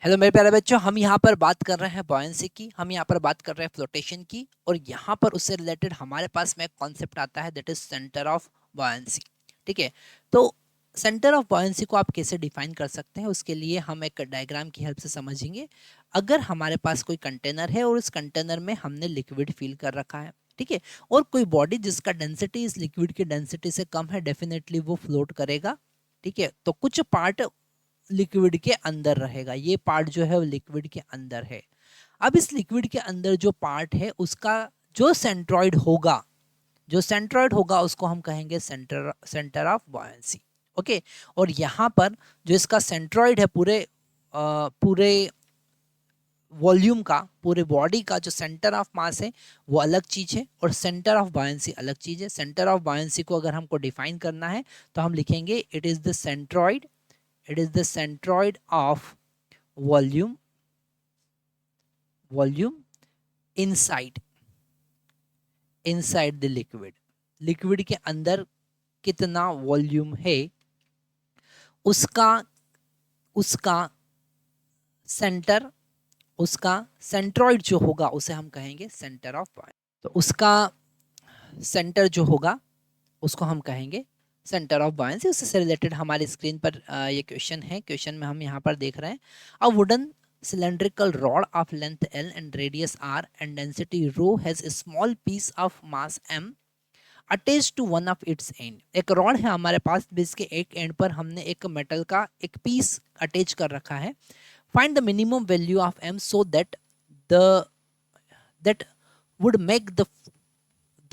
Hello मेरे प्यारे बच्चों, हम यहाँ पर बात कर रहे हैं बॉयंसी की, हम यहाँ पर बात कर रहे हैं फ्लोटेशन की, और यहाँ पर उससे रिलेटेड हमारे पास में एक कॉन्सेप्ट आता है that is centre of buoyancy. ठीक है, तो सेंटर ऑफ बॉयंसी को आप कैसे डिफाइन कर सकते हैं, उसके लिए हम एक डायग्राम की हेल्प से समझेंगे। अगर हमारे पास कोई कंटेनर है और उस कंटेनर में हमने लिक्विड फिल कर रखा है, ठीक है, और कोई बॉडी जिसका डेंसिटी इस लिक्विड की डेंसिटी से कम है, डेफिनेटली वो फ्लोट करेगा। ठीक है, तो कुछ पार्ट लिक्विड के अंदर रहेगा, ये पार्ट जो है वो लिक्विड के अंदर है। अब इस लिक्विड के अंदर जो पार्ट है उसका जो सेंट्रॉइड होगा, उसको हम कहेंगे सेंटर ऑफ बॉयंसी। ओके, और यहाँ पर जो इसका सेंट्रॉइड है, पूरे वॉल्यूम का, पूरे बॉडी का जो सेंटर ऑफ मास है वो अलग चीज है, और सेंटर ऑफ बॉयंसी अलग चीज है। सेंटर ऑफ बॉयंसी को अगर हमको डिफाइन करना है तो हम लिखेंगे it is the centroid of volume volume inside inside the liquid. Liquid के अंदर कितना वॉल्यूम है, उसका उसका सेंटर, उसका सेंट्रॉइड जो होगा उसे हम कहेंगे सेंटर ऑफ पॉइंट। तो उसका सेंटर जो होगा उसको हम कहेंगे सेंटर ऑफ बॉयंसी। उससे रिलेटेड हमारे स्क्रीन पर ये क्वेश्चन है। क्वेश्चन में हम यहाँ पर देख रहे हैं, a wooden cylindrical rod of length L and radius R and density rho has a small piece of mass M attached to one of its end। एक रॉड है हमारे पास जिसके एक एंड पर हमने एक मेटल का एक पीस अटैच कर रखा है। Find the minimum value of M so the that would make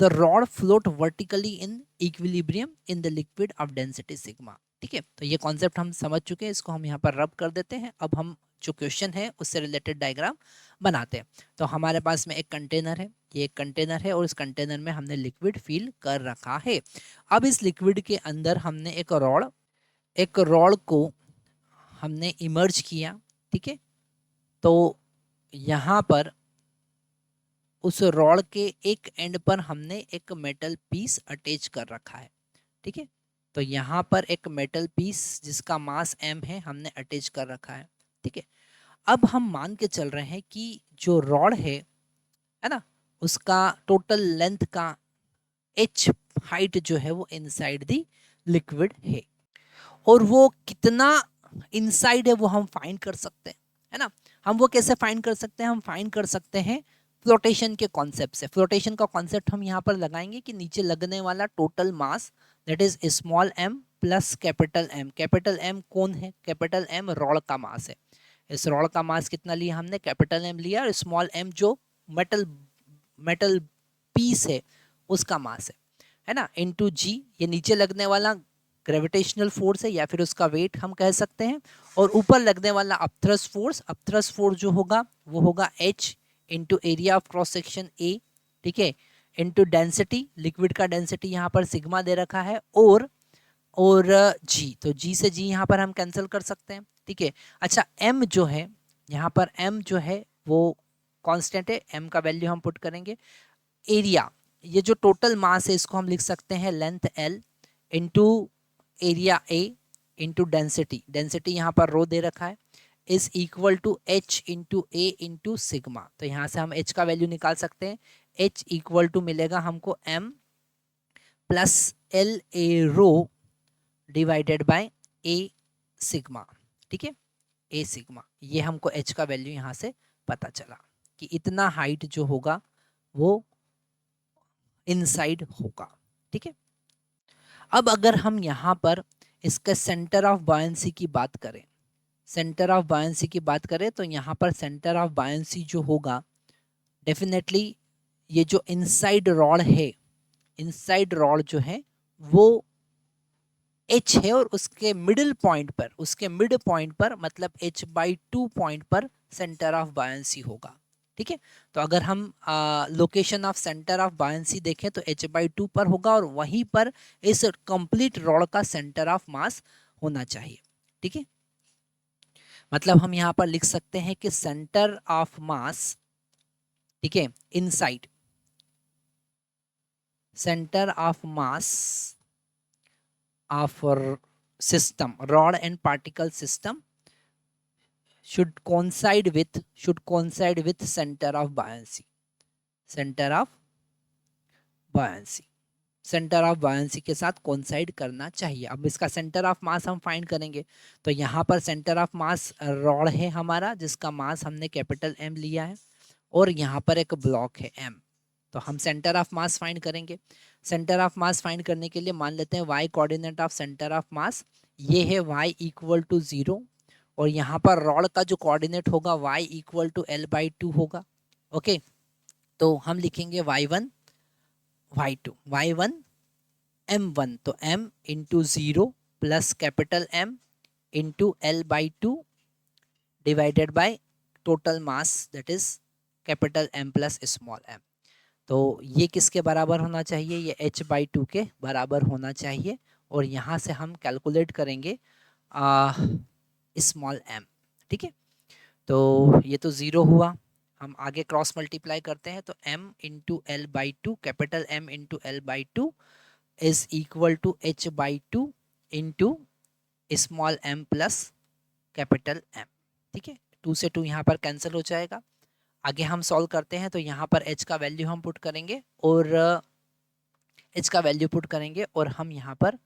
the rod float vertically in equilibrium in the liquid of density sigma। ठीक है, तो ये कॉन्सेप्ट हम समझ चुके हैं, इसको हम यहाँ पर रब कर देते हैं। अब हम जो क्वेश्चन है उससे रिलेटेड डायग्राम बनाते हैं। तो हमारे पास में एक कंटेनर है, ये एक कंटेनर है, और इस कंटेनर में हमने लिक्विड फिल कर रखा है। अब इस लिक्विड के अंदर हमने एक रॉड को हमने इमर्ज किया। ठीक है, तो यहाँ पर उस रॉड के एक एंड पर हमने एक मेटल पीस अटैच कर रखा है। ठीक है, तो यहाँ पर एक मेटल पीस जिसका मास m है हमने अटैच कर रखा है। ठीक है, अब हम मान के चल रहे हैं कि जो रॉड है ना, उसका टोटल लेंथ का h हाइट जो है वो इनसाइड द लिक्विड है, और वो कितना इनसाइड है वो हम फाइंड कर सकते हैं, है ना। हम वो कैसे फाइंड कर सकते हैं, हम फाइंड कर सकते हैं फ्लोटेशन के कॉन्सेप्ट से। फ्लोटेशन का कॉन्सेप्ट हम यहाँ पर लगाएंगे कि नीचे लगने वाला total mass that is small m plus capital M। Capital M कौन है, कैपिटल M रॉड का मास है। इस रॉड का मास कितना लिया हमने, कैपिटल M लिया, और स्मॉल m जो मेटल मेटल पीस है उसका मास है ना, इनटू g, ये नीचे लगने वाला ग्रेविटेशनल फोर्स है या फिर उसका वेट हम कह सकते हैं, और ऊपर लगने वाला अपथ्रस्ट फोर्स जो होगा वो होगा h into area of cross section a। ठीक है, इंटू डेंसिटी, लिक्विड का डेंसिटी यहाँ पर सिग्मा दे रखा है, और g, तो g से g यहाँ पर हम कैंसिल कर सकते हैं। ठीक है, अच्छा m जो है यहाँ पर, m जो है वो कांस्टेंट है, m का वैल्यू हम पुट करेंगे। एरिया, ये जो टोटल मास है इसको हम लिख सकते हैं length L into area A into density, density यहाँ पर रो दे रखा है, is equal to h into a into sigma. तो यहाँ से हम h का वैल्यू निकाल सकते हैं, h इक्वल टू मिलेगा हमको m plus L a rho divided by a sigma. ठीक है, a सिग्मा, ये हमको h का वैल्यू यहाँ से पता चला कि इतना हाइट जो होगा वो इनसाइड होगा। ठीक है, अब अगर हम यहाँ पर इसके सेंटर ऑफ बॉयंसी की बात करें, तो यहाँ पर सेंटर ऑफ बॉयंसी जो होगा, डेफिनेटली ये जो इनसाइड रॉड जो है वो h है, और उसके मिड पॉइंट पर मतलब h/2 पॉइंट पर सेंटर ऑफ बॉयंसी होगा। ठीक है, तो अगर हम location of centre of buoyancy देखें तो h/2 पर होगा, और वहीं पर इस कंप्लीट रॉड का सेंटर ऑफ मास होना चाहिए। ठीक है, मतलब हम यहाँ पर लिख सकते हैं कि सेंटर ऑफ मास, ठीक है, inside centre of mass of system, rod and particle system should coincide with center of buoyancy. Centre of buoyancy के साथ कोइंसाइड करना चाहिए। अब इसका सेंटर ऑफ मास हम फाइंड करेंगे, तो यहाँ पर सेंटर ऑफ मास रॉड है हमारा, जिसका मास हमने कैपिटल एम लिया है, और यहाँ पर एक ब्लॉक है एम। तो हम सेंटर ऑफ मास फाइंड करेंगे। सेंटर ऑफ मास फाइंड करने के लिए मान लेते हैं Y coordinate of centre of mass ये है y इक्वल टू 0, और यहाँ पर रॉड का जो कोऑर्डिनेट होगा y इक्वल टू L/2 होगा। ओके, तो हम लिखेंगे y1 y1 m1, तो m into 0 plus capital M into L/2 divided by total mass that is capital M plus small m। तो ये किसके बराबर होना चाहिए? ये h/2 के बराबर होना चाहिए, और यहाँ से हम कैलकुलेट करेंगे स्मॉल m। ठीक है, तो ये तो 0 हुआ, हम आगे क्रॉस मल्टीप्लाई करते हैं, तो m into L/2 capital M into L/2 is equal to h/2 into small m plus capital M। ठीक है, 2 से 2 यहाँ पर कैंसिल हो जाएगा। आगे हम सॉल्व करते हैं, तो यहाँ पर h का वैल्यू हम पुट करेंगे और हम यहाँ पर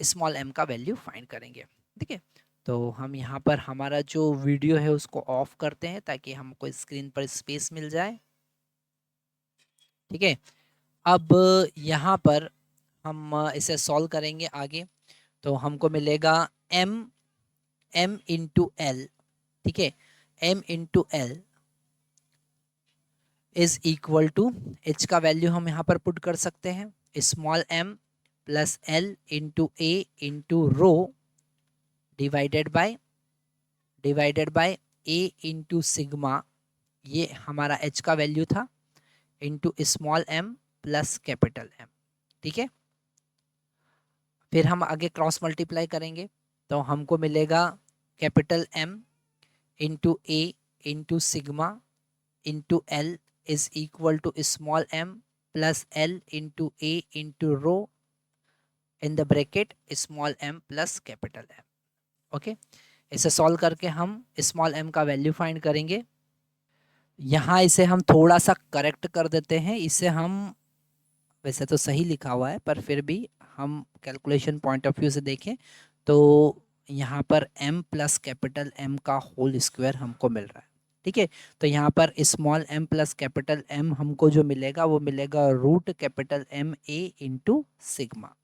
स्मॉल m का वैल्यू फाइंड करेंगे। ठीक है, तो हम यहाँ पर हमारा जो वीडियो है उसको ऑफ करते हैं ताकि हमको स्क्रीन पर स्पेस मिल जाए। ठीक है, अब यहाँ पर हम इसे सॉल्व करेंगे आगे, तो हमको मिलेगा m इंटू एल। ठीक है, m into L is equal to h का वैल्यू हम यहाँ पर पुट कर सकते हैं small m plus l into a into rho divided by a into sigma, ये हमारा h का वैल्यू था, into small m plus capital M। ठीक है, फिर हम आगे क्रॉस मल्टीप्लाई करेंगे, तो हमको मिलेगा capital M into a into sigma into l is equal to small m plus l into a into rho in the bracket small m plus capital M। Okay, इसे सॉल्व करके हम small m का value find करेंगे। यहाँ इसे हम थोड़ा सा करेक्ट कर देते हैं, इसे हम वैसे तो सही लिखा हुआ है पर फिर भी हम कैलकुलेशन पॉइंट ऑफ व्यू से देखें तो यहाँ पर m प्लस कैपिटल M का होल स्क्वायर हमको मिल रहा है। ठीक है, तो यहाँ पर small m plus capital M हमको जो मिलेगा वो मिलेगा root capital M a into sigma.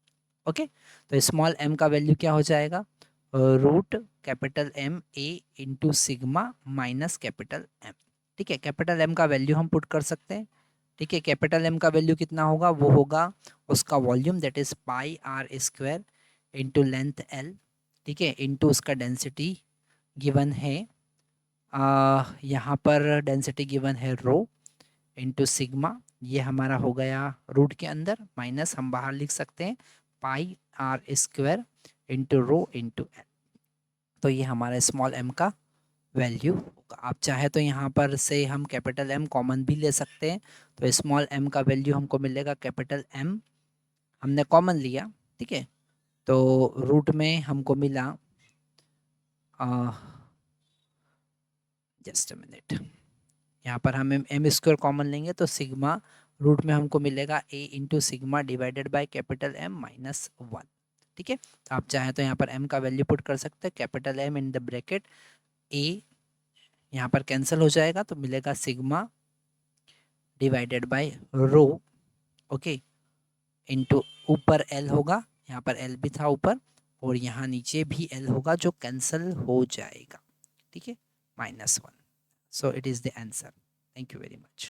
Okay, तो स्मॉल m का वैल्यू क्या हो जाएगा? Root capital M a into sigma minus capital M। ठीक है, कैपिटल M का वैल्यू हम पुट कर सकते हैं। ठीक है, कैपिटल M का वैल्यू कितना होगा? वो होगा उसका volume that is pi R square into length L। ठीक है, इंटू उसका डेंसिटी गिवन है, यहाँ पर डेंसिटी गिवन है रो इंटू सिग्मा, ये हमारा हो गया रूट के अंदर, माइनस हम बाहर लिख सकते हैं pi R square into rho into L। तो ये हमारा स्मॉल m का वैल्यू होगा। आप चाहे तो यहाँ पर से हम कैपिटल M कॉमन भी ले सकते हैं, तो स्मॉल m का वैल्यू हमको मिलेगा कैपिटल M हमने कॉमन लिया। ठीक है, तो रूट में हमको मिला जस्ट अ मिनट, यहाँ पर हम m स्क्वायर कॉमन लेंगे तो सिग्मा रूट में हमको मिलेगा a into sigma divided by capital M minus 1। ठीक है, तो आप चाहें तो यहाँ पर m का वैल्यू पुट कर सकते हैं, capital M in the bracket a यहाँ पर कैंसिल हो जाएगा तो मिलेगा sigma divided by rho. Okay, into ऊपर L होगा, यहाँ पर L भी था ऊपर, और यहाँ नीचे भी L होगा जो कैंसिल हो जाएगा। ठीक है, -1। So it is the answer. Thank you very much.